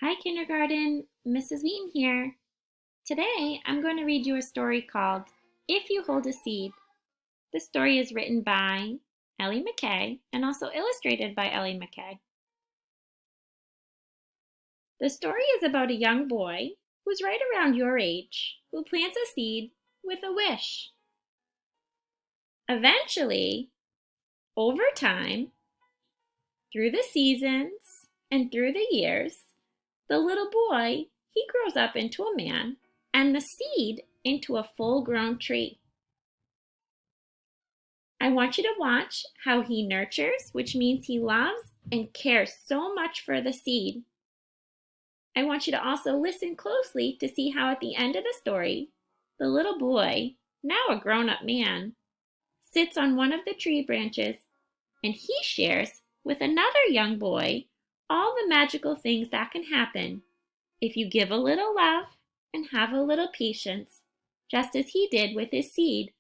Hi, kindergarten. Mrs. Wheaton here. Today, I'm going to read you a story called If You Hold a Seed. This story is written by Ellie McKay and also illustrated by Ellie McKay. The story is about a young boy who's right around your age who plants a seed with a wish. Eventually, over time, through the seasons and through the years, the little boy, he grows up into a man and the seed into a full-grown tree. I want you to watch how he nurtures, which means he loves and cares so much for the seed. I want you to also listen closely to see how at the end of the story, the little boy, now a grown-up man, sits on one of the tree branches and he shares with another young boy all the magical things that can happen if you give a little love and have a little patience, just as he did with his seed,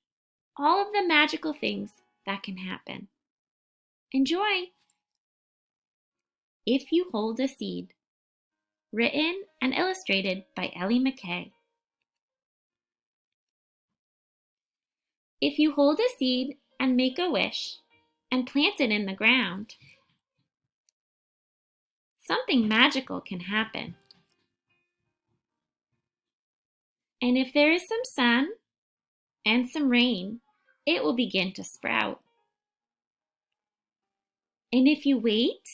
all of the magical things that can happen. Enjoy! If You Hold a Seed, written and illustrated by Ellie McKay. If you hold a seed and make a wish and plant it in the ground, something magical can happen. And if there is some sun and some rain, it will begin to sprout. And if you wait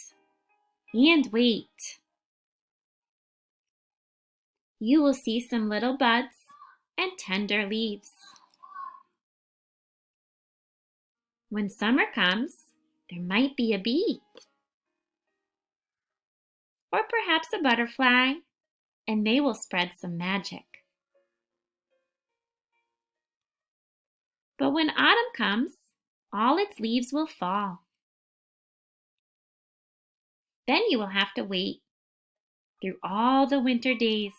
and wait, you will see some little buds and tender leaves. When summer comes, there might be a bee, or perhaps a butterfly, and they will spread some magic. But when autumn comes, all its leaves will fall. Then you will have to wait through all the winter days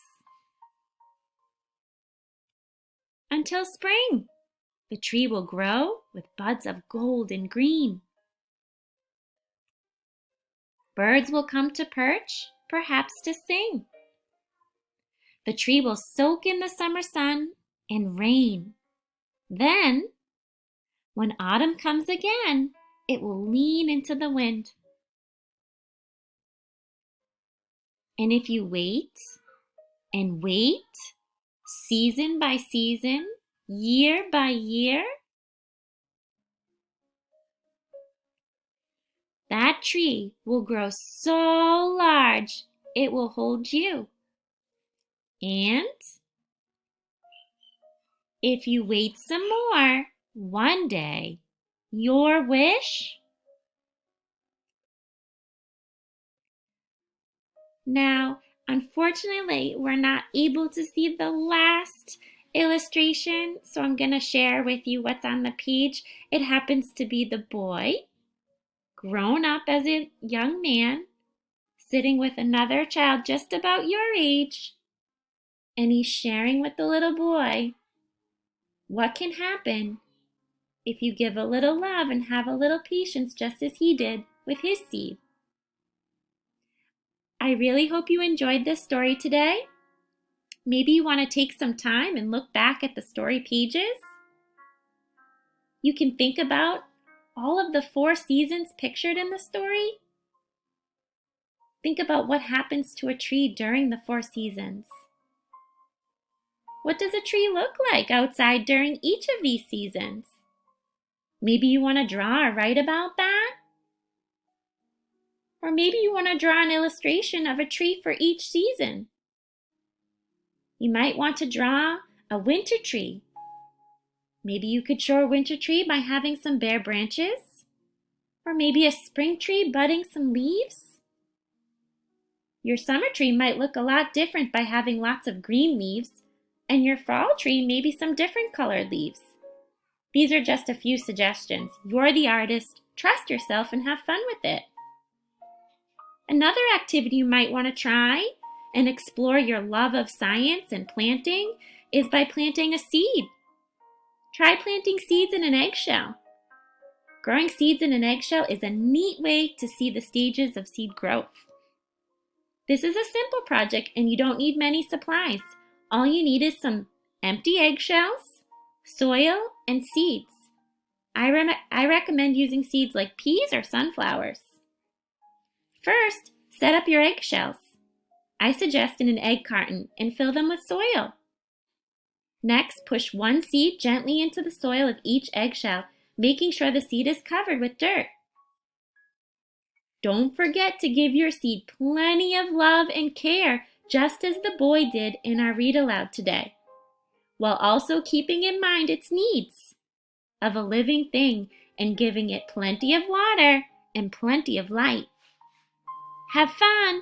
until spring. The tree will grow with buds of gold and green. Birds will come to perch, perhaps to sing. The tree will soak in the summer sun and rain. Then, when autumn comes again, it will lean into the wind. And if you wait and wait, season by season, year by year, that tree will grow so large it will hold you. And if you wait some more, one day, your wish. Now, unfortunately, we're not able to see the last illustration, so I'm going to share with you what's on the page. It happens to be the boy, grown up as a young man, sitting with another child just about your age, and he's sharing with the little boy what can happen if you give a little love and have a little patience just as he did with his seed. I really hope you enjoyed this story today. Maybe you want to take some time and look back at the story pages. You can think about all of the 4 seasons pictured in the story. Think about what happens to a tree during the 4 seasons. What does a tree look like outside during each of these seasons? Maybe you want to draw or write about that. Or maybe you want to draw an illustration of a tree for each season. You might want to draw a winter tree. Maybe you could show a winter tree by having some bare branches. Or maybe a spring tree budding some leaves. Your summer tree might look a lot different by having lots of green leaves, and your fall tree maybe some different colored leaves. These are just a few suggestions. You're the artist. Trust yourself and have fun with it. Another activity you might want to try and explore your love of science and planting is by planting a seed. Try planting seeds in an eggshell. Growing seeds in an eggshell is a neat way to see the stages of seed growth. This is a simple project and you don't need many supplies. All you need is some empty eggshells, soil, and seeds. I recommend using seeds like peas or sunflowers. First, set up your eggshells. I suggest in an egg carton and fill them with soil. Next, push one seed gently into the soil of each eggshell, making sure the seed is covered with dirt. Don't forget to give your seed plenty of love and care, just as the boy did in our read aloud today, while also keeping in mind its needs of a living thing and giving it plenty of water and plenty of light. Have fun!